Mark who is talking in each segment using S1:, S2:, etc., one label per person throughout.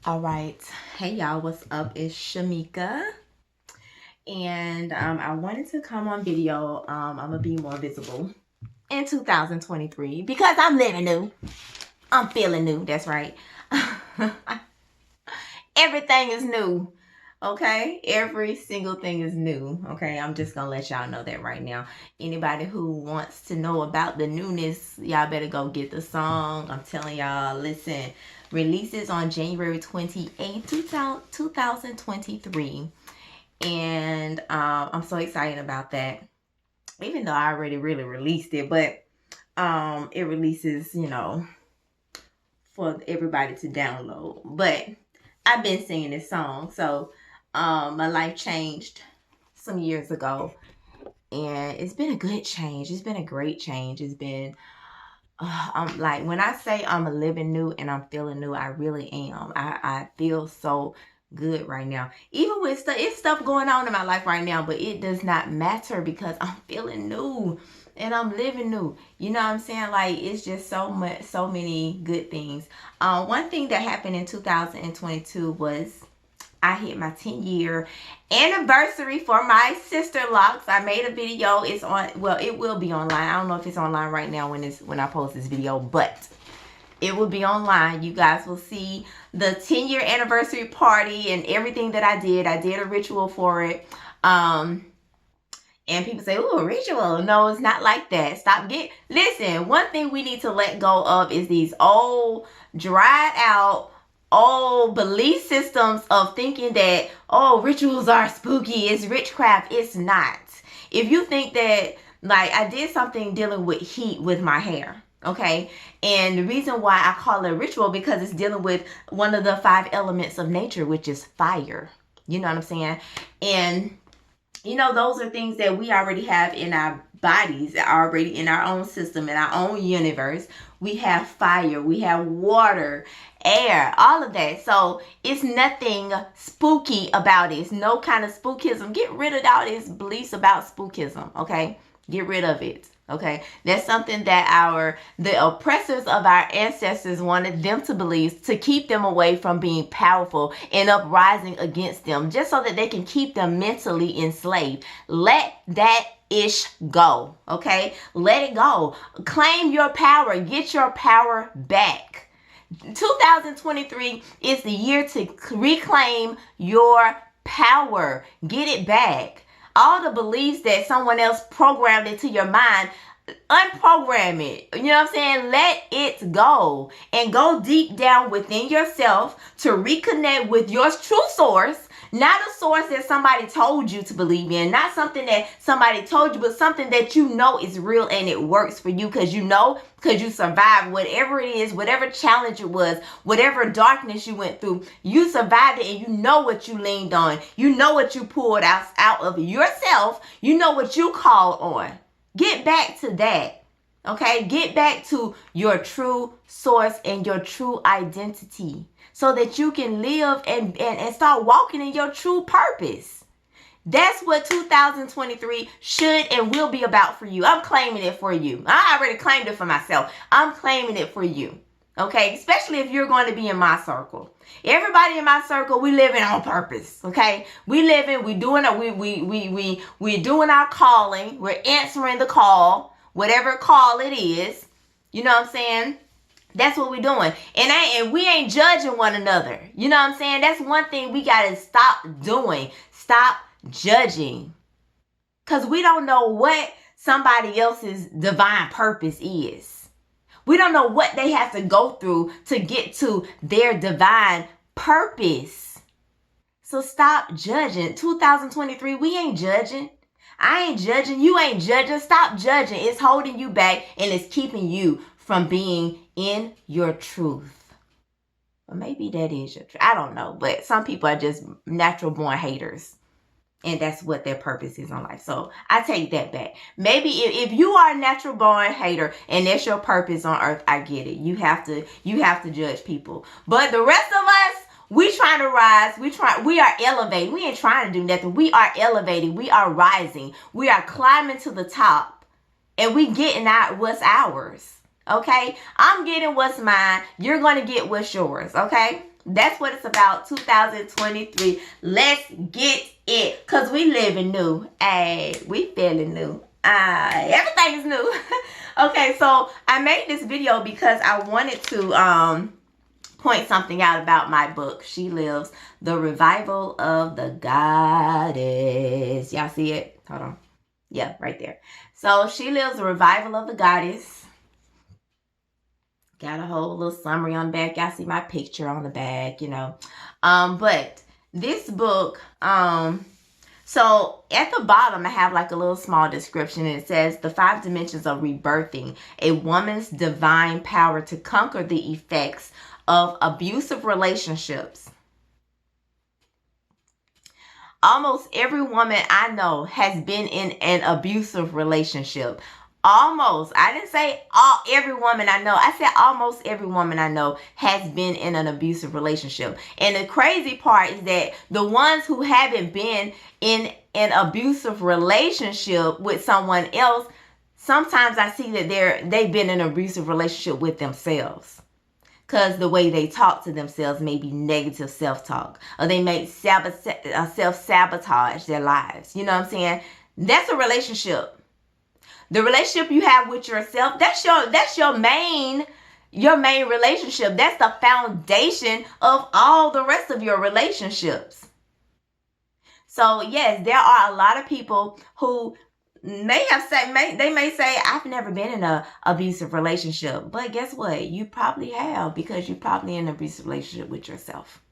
S1: All right. Hey y'all, what's up? It's Shamika. And I wanted to come on video. I'm gonna be more visible in 2023 because I'm living new. I'm feeling new. That's right. Everything is new. Okay, every single thing is new. Okay, I'm just gonna let y'all know that right now. Anybody who wants to know about the newness, y'all better go get the song. I'm telling y'all, listen, releases on January 28th, 2023. And I'm so excited about that. Even though I already really released it, but it releases, for everybody to download. But I've been singing this song, so my life changed some years ago, and it's been a good change. It's been a great change. It's been I'm like, when I say I'm a living new and I'm feeling new, I really am. I feel so good right now. Even with it's stuff going on in my life right now, but it does not matter because I'm feeling new and I'm living new. You know what I'm saying? Like, it's just so many good things. One thing that happened in 2022 was I hit my 10-year anniversary for my sister locks. I made a video. It's on, well, it will be online. I don't know if it's online right now when I post this video, but it will be online. You guys will see the 10-year anniversary party and everything that I did. I did a ritual for it. And people say, "Oh, a ritual." No, it's not like that. Listen, one thing we need to let go of is these old, dried out, belief systems of thinking that, oh, rituals are spooky, it's witchcraft. It's not. If you think that, like, I did something dealing with heat with my hair, okay, and the reason why I call it a ritual because it's dealing with one of the 5 elements of nature, which is fire. You know what I'm saying? And those are things that we already have in our bodies, already in our own system, in our own universe. We have fire, we have water, air, all of that. So it's nothing spooky about it. It's no kind of spookism. Get rid of all these beliefs about spookism, okay? Get rid of it. Okay, that's something that the oppressors of our ancestors wanted them to believe to keep them away from being powerful and uprising against them, just so that they can keep them mentally enslaved. Let that ish go. Okay, let it go. Claim your power. Get your power back. 2023 is the year to reclaim your power. Get it back. All the beliefs that someone else programmed into your mind, unprogram it. You know what I'm saying? Let it go and go deep down within yourself to reconnect with your true source. Not a source that somebody told you to believe in, not something that somebody told you, but something that you know is real and it works for you because you survived whatever it is, whatever challenge it was, whatever darkness you went through. You survived it and you know what you leaned on. You know what you pulled out of yourself. You know what you called on. Get back to that. Okay? Get back to your true source and your true identity so that you can live and start walking in your true purpose. That's what 2023 should and will be about for you. I'm claiming it for you. I already claimed it for myself. I'm claiming it for you. Okay? Especially if you're going to be in my circle. Everybody in my circle, we living on purpose. Okay? We're doing our calling. We're answering the call, whatever call it is. You know what I'm saying? That's what we're doing. And we ain't judging one another. You know what I'm saying? That's one thing we got to stop doing. Stop judging. Because we don't know what somebody else's divine purpose is. We don't know what they have to go through to get to their divine purpose. So stop judging. 2023, we ain't judging. I ain't judging. You ain't judging. Stop judging. It's holding you back and it's keeping you from being in your truth. Or maybe that is your truth. I don't know. But some people are just natural born haters. And that's what their purpose is in life. So I take that back. Maybe if you are a natural born hater and that's your purpose on earth, I get it. You have to judge people. But the rest of us, we trying to rise. We are elevating. We ain't trying to do nothing. We are elevating. We are rising. We are climbing to the top. And we getting out what's ours. Okay? I'm getting what's mine. You're going to get what's yours. Okay? That's what it's about. 2023. Let's get it. Because we living new. Hey, we feeling new. Everything is new. Okay, so I made this video because I wanted to point something out about my book. She Lives, The Revival of the Goddess. Y'all see it? Hold on. Yeah, right there. So She Lives, The Revival of the Goddess. Got a whole little summary on the back. Y'all see my picture on the back, you know. But this book, so at the bottom, I have like a little small description, and it says the 5 dimensions of rebirthing, a woman's divine power to conquer the effects of abusive relationships. Almost every woman I know has been in an abusive relationship. Almost. I didn't say every woman I know. I said almost every woman I know has been in an abusive relationship. And the crazy part is that the ones who haven't been in an abusive relationship with someone else, sometimes I see that they've been in an abusive relationship with themselves. Because the way they talk to themselves may be negative self-talk. Or they may self-sabotage their lives. You know what I'm saying? That's a relationship. The relationship you have with yourself, that's your main relationship. That's the foundation of all the rest of your relationships. So yes, there are a lot of people who may say, I've never been in an abusive relationship. But guess what? You probably have, because you're probably in an abusive relationship with yourself.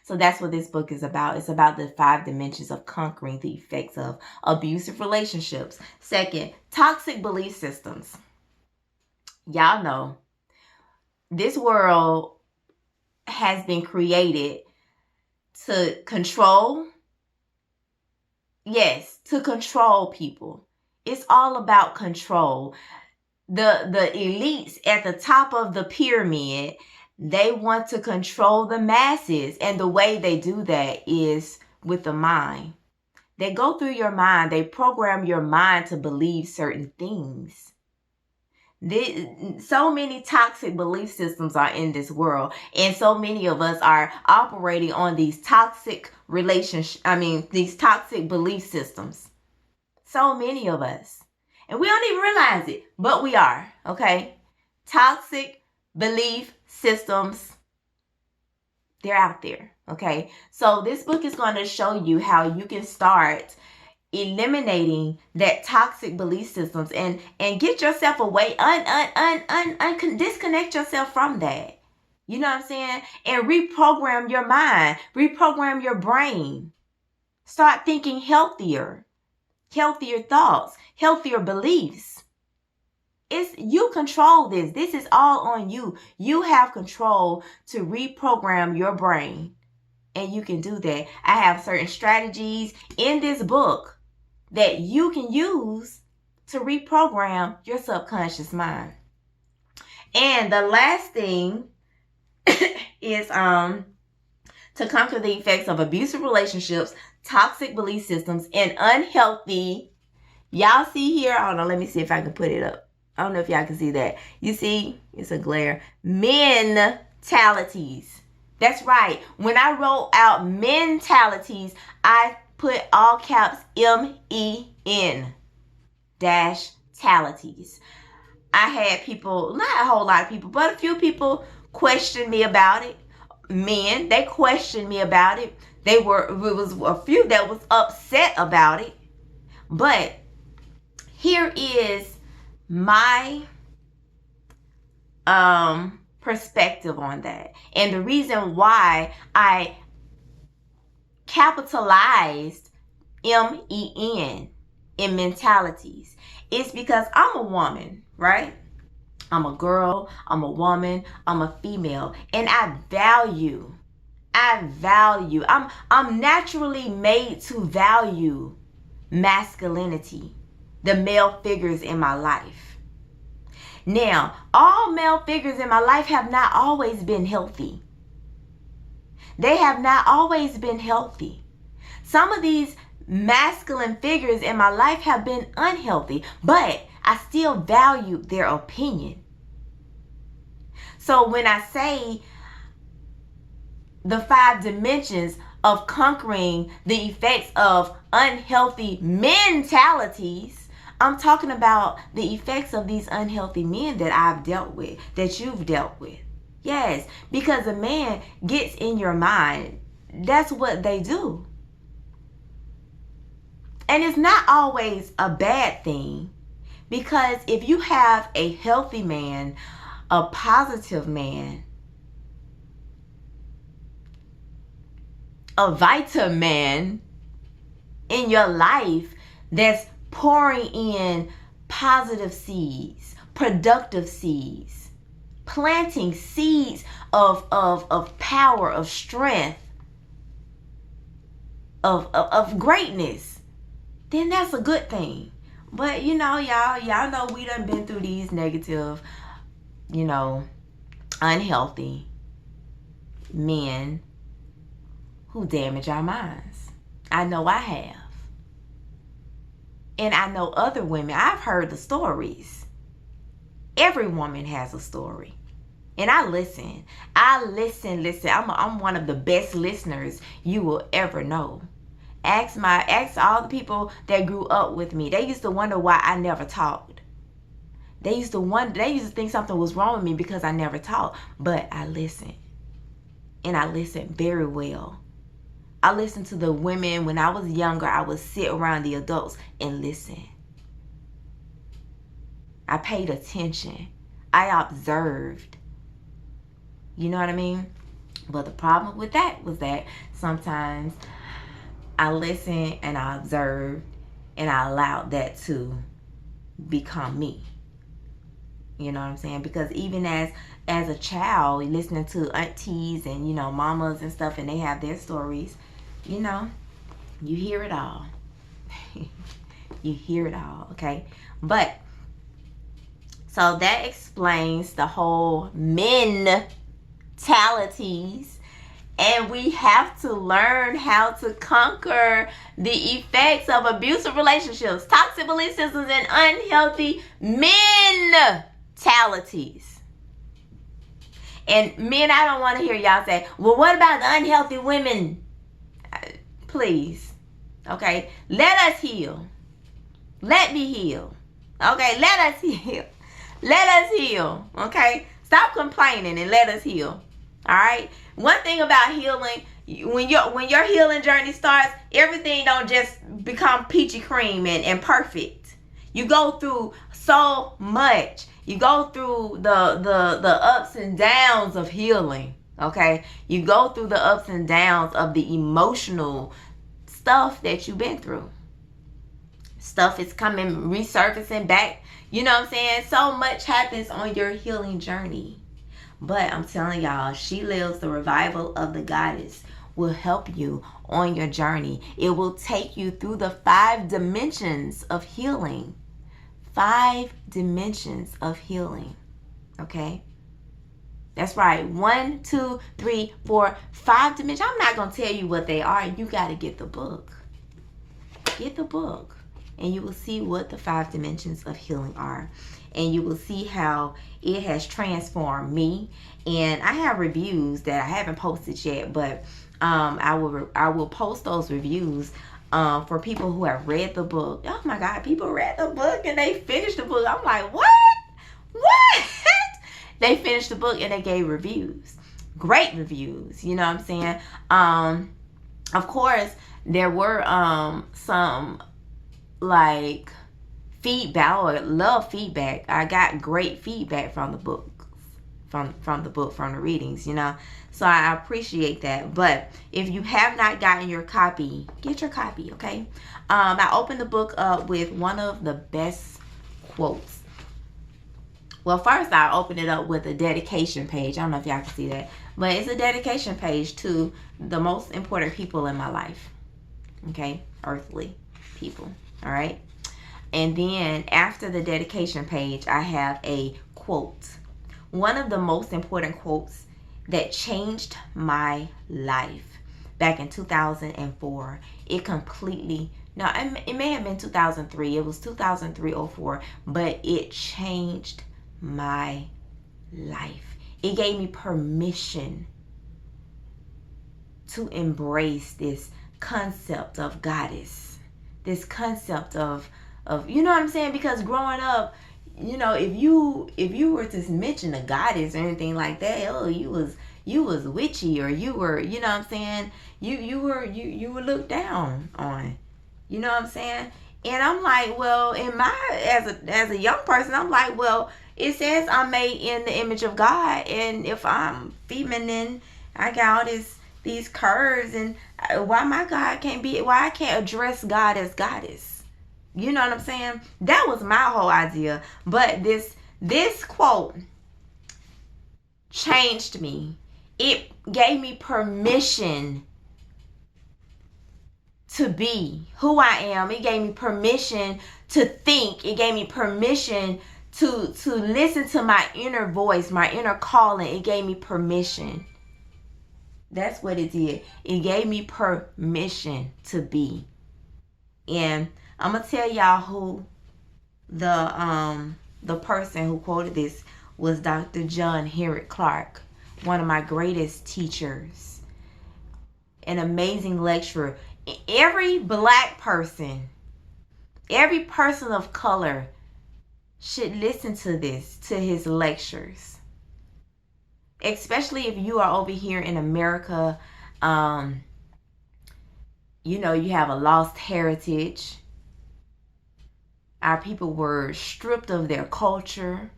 S1: So that's what this book is about. It's about the 5 dimensions of conquering the effects of abusive relationships. Second, toxic belief systems. Y'all know this world has been created to control. Yes, to control people. It's all about control. The elites at the top of the pyramid, they want to control the masses. And the way they do that is with the mind. They go through your mind. They program your mind to believe certain things. So many toxic belief systems are in this world. And so many of us are operating on these toxic these toxic belief systems. So many of us. And we don't even realize it, but we are, okay? Toxic belief systems, they're out there, okay? So this book is going to show you how you can start eliminating that toxic belief systems and get yourself away, disconnect yourself from that. You know what I'm saying? And reprogram your mind, reprogram your brain. Start thinking healthier thoughts, healthier beliefs. You control this. This is all on you. You have control to reprogram your brain. And you can do that. I have certain strategies in this book that you can use to reprogram your subconscious mind. And the last thing is to conquer the effects of abusive relationships, toxic belief systems, and unhealthy. Y'all see here? Hold on, let me see if I can put it up. I don't know if y'all can see that. You see, it's a glare. Mentalities. That's right. When I wrote out mentalities, I put all caps MEN dash talities. I had people, not a whole lot of people, but a few people question me about it. Men, they questioned me about it. It was a few that was upset about it. But here is my perspective on that. And the reason why I capitalized MEN in mentalities is because I'm a woman, right? I'm a girl, I'm a woman, I'm a female, and I value, I'm naturally made to value masculinity, the male figures in my life. Now, all male figures in my life have not always been healthy. They have not always been healthy. Some of these masculine figures in my life have been unhealthy, but I still value their opinion. So when I say the 5 dimensions of conquering the effects of unhealthy mentalities, I'm talking about the effects of these unhealthy men that I've dealt with, that you've dealt with. Yes, because a man gets in your mind. That's what they do. And it's not always a bad thing, because if you have a healthy man, a positive man, a vital man in your life that's pouring in positive seeds, productive seeds, planting seeds of power, of strength, of greatness, then that's a good thing. But y'all know we done been through these negative, unhealthy men who damage our minds. I know I have. And I know other women. I've heard the stories. Every woman has a story. And I listen. I'm one of the best listeners you will ever know. Ask all the people that grew up with me. They used to wonder why I never talked. They used to think something was wrong with me because I never talked. But I listened. And I listened very well. I listened to the women. When I was younger, I would sit around the adults and listen. I paid attention. I observed. You know what I mean? But the problem with that was that sometimes I listened and I observed and I allowed that to become me. You know what I'm saying? Because even as a child, listening to aunties and, mamas and stuff, and they have their stories, you hear it all. You hear it all, okay? But, so that explains the whole mentalities. And we have to learn how to conquer the effects of abusive relationships, toxic belief systems, and unhealthy mentalities. And men, I don't want to hear y'all say, well, what about the unhealthy women? Please. Okay. Let us heal. Let me heal. Okay. Let us heal. Let us heal. Okay. Stop complaining and let us heal. All right. One thing about healing, when your healing journey starts, everything don't just become peachy cream and perfect. You go through so much. You go through the ups and downs of healing. Okay. You go through the ups and downs of the emotional stuff that you've been through. Stuff is coming, resurfacing back. You know what I'm saying? So much happens on your healing journey. But I'm telling y'all, She Lives, the Revival of the Goddess, will help you on your journey. It will take you through the 5 dimensions of healing. 5 dimensions of healing. Okay? That's right. 1, 2, 3, 4, 5 dimensions. I'm not going to tell you what they are. You got to get the book. Get the book. And you will see what the 5 dimensions of healing are. And you will see how it has transformed me. And I have reviews that I haven't posted yet, but I will post those reviews for people who have read the book. Oh my God, people read the book and they finished the book. I'm like, what? They finished the book and they gave reviews. Great reviews. You know what I'm saying? Of course, there were some like feedback or love feedback. I got great feedback from the book, from the readings, so I appreciate that. But if you have not gotten your copy, get your copy. Okay. I opened the book up with one of the best quotes. Well, first I opened it up with a dedication page. I don't know if y'all can see that, but it's a dedication page to the most important people in my life. Okay. Earthly people. All right. And then after the dedication page, I have a quote. One of the most important quotes that changed my life back in 2004. It may have been 2003. It was 2003 or 4, but it changed my life. It gave me permission to embrace this concept of goddess, this concept of you know what I'm saying? Because growing up, you know, if you were to mention a goddess or anything like that, oh, you was witchy, or you were, you know what I'm saying, you were looked down on, you know what I'm saying? And I'm like, well, in my as a young person, I'm like, well, it says I'm made in the image of God, and if I'm feminine, I got all these curves, and why my God can't be, why I can't address God as goddess? You know what I'm saying? That was my whole idea. But this quote changed me. It gave me permission to be who I am. It gave me permission to think. It gave me permission to listen to my inner voice, my inner calling. It gave me permission. That's what it did. It gave me permission to be. And I'm gonna tell y'all who the person who quoted this was Dr. John Henrik Clarke, one of my greatest teachers, an amazing lecturer. Every black person, every person of color should listen to his lectures. Especially if you are over here in America, you know, you have a lost heritage. Our people were stripped of their culture,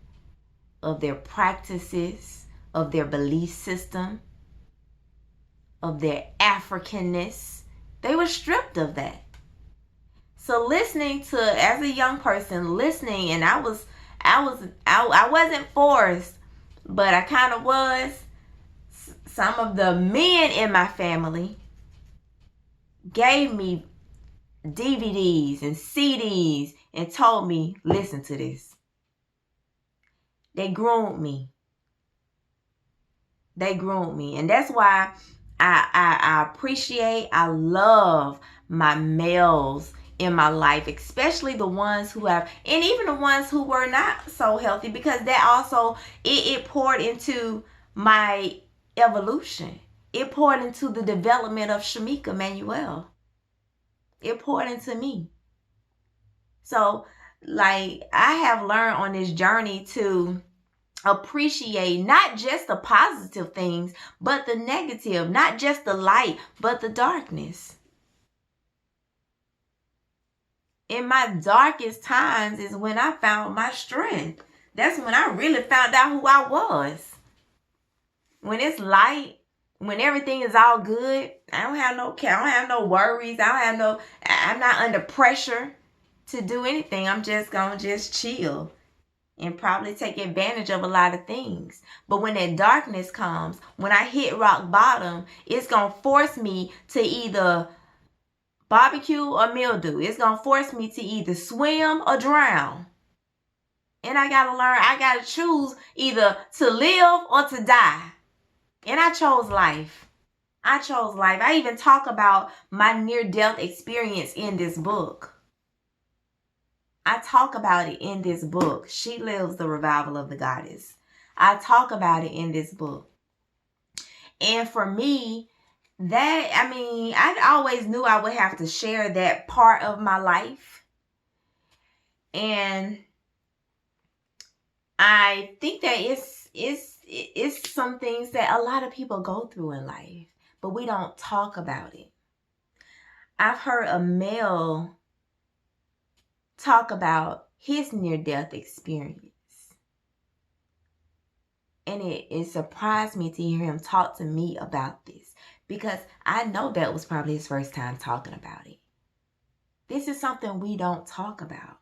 S1: of their practices, of their belief system, of their Africanness. They were stripped of that. So listening to, as a young person, listening, and I wasn't forced, but I kind of was. Some of the men in my family gave me DVDs and CDs and told me, listen to this. They groomed me. They groomed me. And that's why I appreciate, I love my males in my life, especially the ones who have, and even the ones who were not so healthy, because that also, it poured into my evolution. It poured into the development of Shamika Manuel. It poured into me. So, like, I have learned on this journey to appreciate not just the positive things, but the negative, not just the light, but the darkness. In my darkest times is when I found my strength. That's when I really found out who I was. When it's light, when everything is all good, I don't have no care, I don't have no worries, I'm not under pressure to do anything. I'm just gonna just chill and probably take advantage of a lot of things. But when that darkness comes, when I hit rock bottom, it's gonna force me to either barbecue or mildew. It's gonna force me to either swim or drown. And I gotta learn, I gotta choose either to live or to die. And I chose life. I chose life. I even talk about my near-death experience in this book. I talk about it in this book. She Lives, the Revival of the Goddess. I talk about it in this book. And for me, I always knew I would have to share that part of my life. And I think that it's some things that a lot of people go through in life, but we don't talk about it. I've heard a male talk about his near-death experience. And it surprised me to hear him talk to me about this, because I know that was probably his first time talking about it. This is something we don't talk about.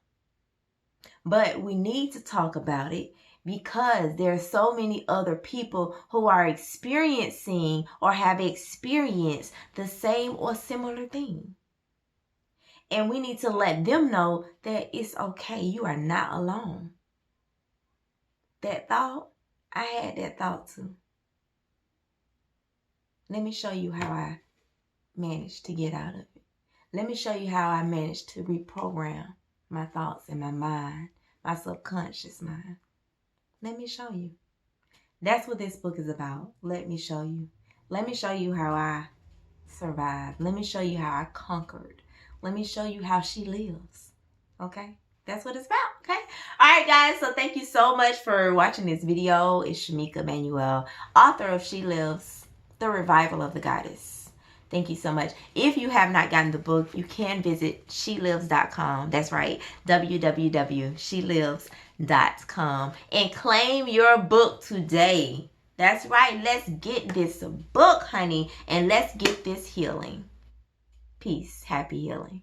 S1: But we need to talk about it because there are so many other people who are experiencing or have experienced the same or similar thing. And we need to let them know that it's okay. You are not alone. That thought, I had that thought too. Let me show you how I managed to get out of it. Let me show you how I managed to reprogram my thoughts in my mind, my subconscious mind. Let me show you. That's what this book is about. Let me show you. Let me show you how I survived. Let me show you how I conquered. Let me show you how she lives. Okay? That's what it's about. Okay? Alright, guys. So thank you so much for watching this video. It's Shamika Manuel, author of She Lives, The Revival of the Goddess. Thank you so much. If you have not gotten the book, you can visit shelives.com. That's right, www.shelives.com, and claim your book today. That's right. Let's get this book, honey, and let's get this healing. Peace. Happy healing.